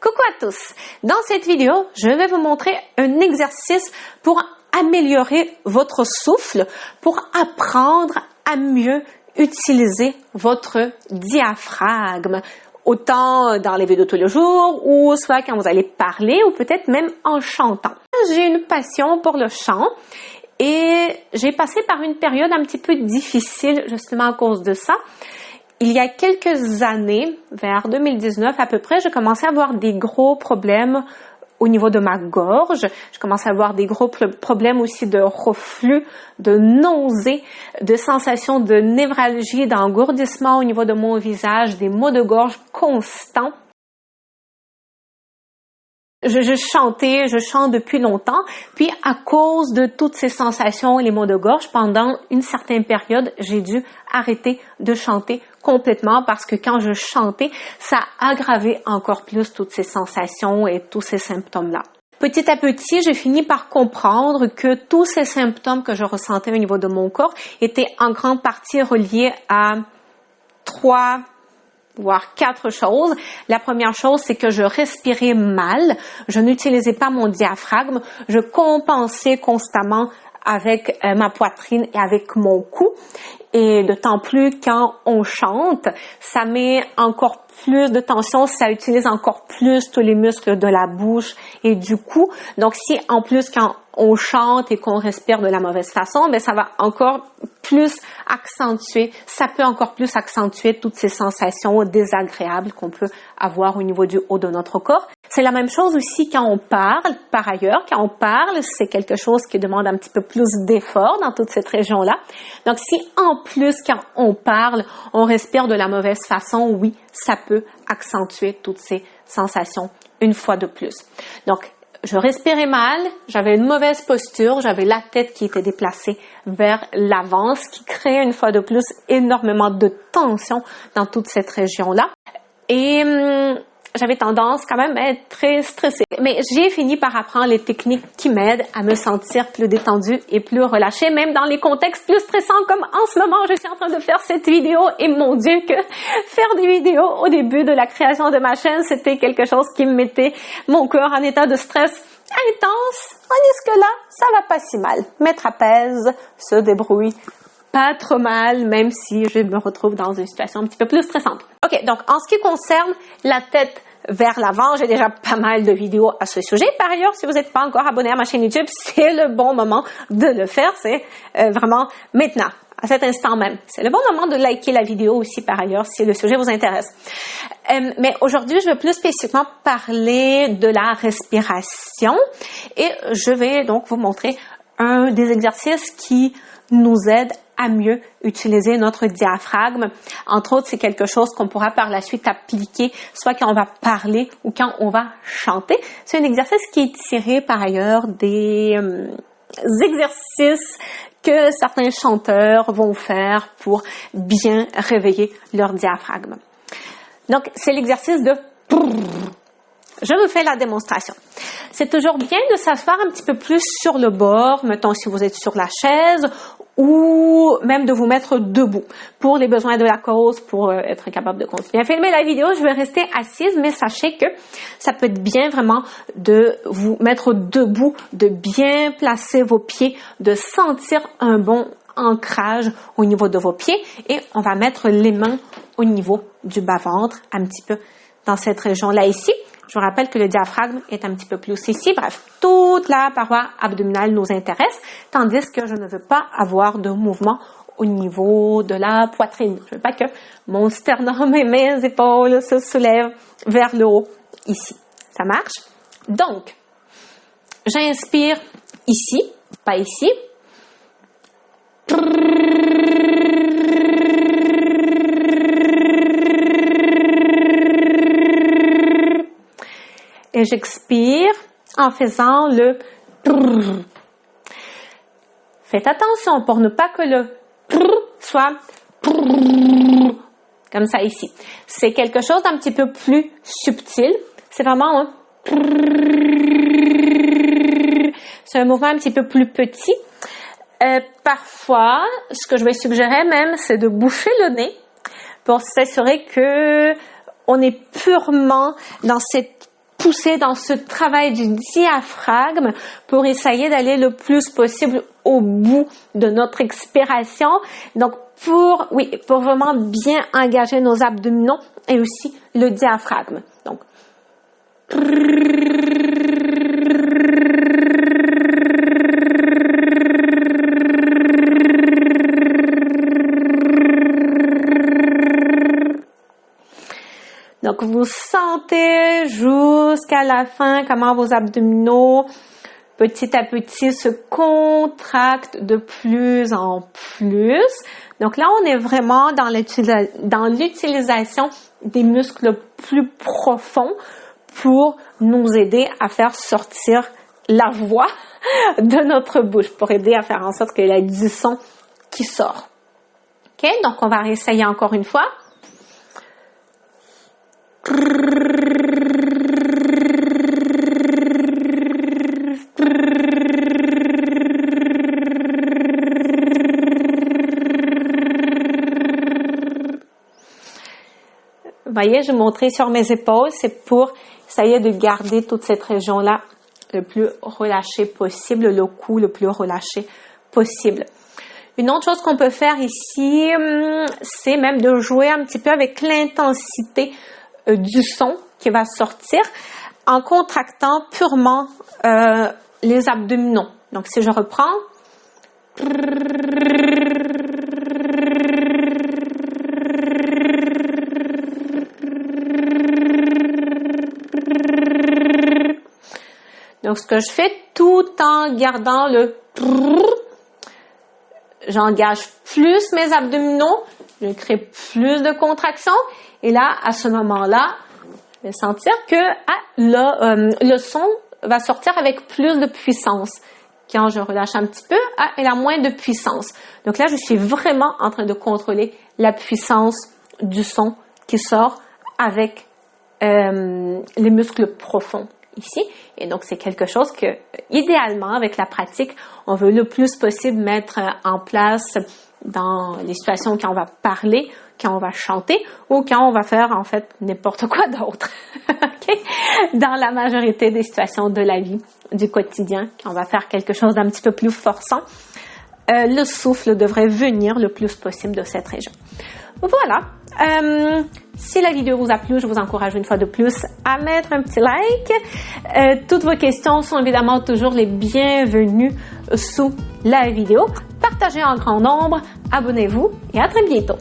Coucou à tous! Dans cette vidéo, je vais vous montrer un exercice pour améliorer votre souffle, pour apprendre à mieux utiliser votre diaphragme, autant dans les vidéos tous les jours ou soit quand vous allez parler ou peut-être même en chantant. J'ai une passion pour le chant et j'ai passé par une période un petit peu difficile justement à cause de ça. Il y a quelques années, vers 2019 à peu près, j'ai commencé à avoir des gros problèmes au niveau de ma gorge. Je commençais à avoir des gros problèmes aussi de reflux, de nausées, de sensations de névralgie, d'engourdissement au niveau de mon visage, des maux de gorge constants. Je chante depuis longtemps, puis à cause de toutes ces sensations et les maux de gorge, pendant une certaine période, j'ai dû arrêter de chanter complètement parce que quand je chantais, ça aggravait encore plus toutes ces sensations et tous ces symptômes-là. Petit à petit, j'ai fini par comprendre que tous ces symptômes que je ressentais au niveau de mon corps étaient en grande partie reliés à 3 voire 4 choses. La première chose, c'est que je respirais mal, je n'utilisais pas mon diaphragme, je compensais constamment avec ma poitrine et avec mon cou. Et d'autant plus quand on chante, ça met encore plus de tension, ça utilise encore plus tous les muscles de la bouche et du cou. Donc si en plus quand on chante et qu'on respire de la mauvaise façon, ben ça va encore plus accentuer, ça peut encore plus accentuer toutes ces sensations désagréables qu'on peut avoir au niveau du haut de notre corps. C'est la même chose aussi quand on parle, par ailleurs. Quand on parle, c'est quelque chose qui demande un petit peu plus d'effort dans toute cette région-là. Donc, si en plus, quand on parle, on respire de la mauvaise façon, oui, ça peut accentuer toutes ces sensations une fois de plus. Donc, je respirais mal, j'avais une mauvaise posture, j'avais la tête qui était déplacée vers l'avant, ce qui créait une fois de plus énormément de tension dans toute cette région-là. Et j'avais tendance quand même à être très stressée. Mais j'ai fini par apprendre les techniques qui m'aident à me sentir plus détendue et plus relâchée, même dans les contextes plus stressants comme en ce moment, je suis en train de faire cette vidéo et mon Dieu que faire des vidéos au début de la création de ma chaîne, c'était quelque chose qui me mettait mon corps en état de stress intense. Tandis que là, ça va pas si mal. Mes trapèzes se débrouillent pas trop mal, même si je me retrouve dans une situation un petit peu plus stressante. OK, donc en ce qui concerne la tête vers l'avant, j'ai déjà pas mal de vidéos à ce sujet. Par ailleurs, si vous n'êtes pas encore abonné à ma chaîne YouTube, c'est le bon moment de le faire. C'est vraiment maintenant, à cet instant même. C'est le bon moment de liker la vidéo aussi par ailleurs, si le sujet vous intéresse. Mais aujourd'hui, je vais plus spécifiquement parler de la respiration et je vais donc vous montrer un des exercices qui nous aide à mieux utiliser notre diaphragme. Entre autres, c'est quelque chose qu'on pourra par la suite appliquer, soit quand on va parler ou quand on va chanter. C'est un exercice qui est tiré par ailleurs des exercices que certains chanteurs vont faire pour bien réveiller leur diaphragme. Donc, c'est l'exercice de je vous fais la démonstration. C'est toujours bien de s'asseoir un petit peu plus sur le bord, mettons si vous êtes sur la chaise, ou même de vous mettre debout pour les besoins de la cause, pour être capable de continuer à filmer la vidéo. Je vais rester assise, mais sachez que ça peut être bien vraiment de vous mettre debout, de bien placer vos pieds, de sentir un bon ancrage au niveau de vos pieds et on va mettre les mains au niveau du bas-ventre, un petit peu dans cette région-là ici. Je vous rappelle que le diaphragme est un petit peu plus ici. Bref, toute la paroi abdominale nous intéresse, tandis que je ne veux pas avoir de mouvement au niveau de la poitrine. Je ne veux pas que mon sternum et mes épaules se soulèvent vers le haut, ici. Ça marche? Donc, j'inspire ici, pas ici. Et j'expire en faisant le prrr. Faites attention pour ne pas que le prrr soit prrr, comme ça ici. C'est quelque chose d'un petit peu plus subtil. C'est vraiment un prrr. C'est un mouvement un petit peu plus petit. Parfois, ce que je vais suggérer même, c'est de boucher le nez pour s'assurer que on est purement dans cette pousser dans ce travail du diaphragme pour essayer d'aller le plus possible au bout de notre expiration. Donc, pour vraiment bien engager nos abdominaux et aussi le diaphragme. Donc, donc, vous sentez jusqu'à la fin comment vos abdominaux, petit à petit, se contractent de plus en plus. Donc là, on est vraiment dans l'utilisation des muscles plus profonds pour nous aider à faire sortir la voix de notre bouche, pour aider à faire en sorte qu'il y ait du son qui sort. OK? Donc, on va réessayer encore une fois. Vous voyez, je montrais sur mes épaules, c'est pour essayer de garder toute cette région-là le plus relâchée possible, le cou le plus relâché possible. Une autre chose qu'on peut faire ici, c'est même de jouer un petit peu avec l'intensité du son qui va sortir en contractant purement les abdominaux. Donc, si je reprends, donc ce que je fais tout en gardant le j'engage plus mes abdominaux, je crée plus de contractions et là, à ce moment-là, je vais sentir que le son va sortir avec plus de puissance. Quand je relâche un petit peu, elle a moins de puissance. Donc là, je suis vraiment en train de contrôler la puissance du son qui sort avec les muscles profonds ici. Et donc, c'est quelque chose que, idéalement, avec la pratique, on veut le plus possible mettre en place dans les situations quand on va parler, quand on va chanter ou quand on va faire, en fait, n'importe quoi d'autre. Okay? Dans la majorité des situations de la vie, du quotidien, quand on va faire quelque chose d'un petit peu plus forçant, le souffle devrait venir le plus possible de cette région. Voilà. Si la vidéo vous a plu, je vous encourage une fois de plus à mettre un petit like. Toutes vos questions sont évidemment toujours les bienvenues sous la vidéo. Partagez en grand nombre, abonnez-vous et à très bientôt.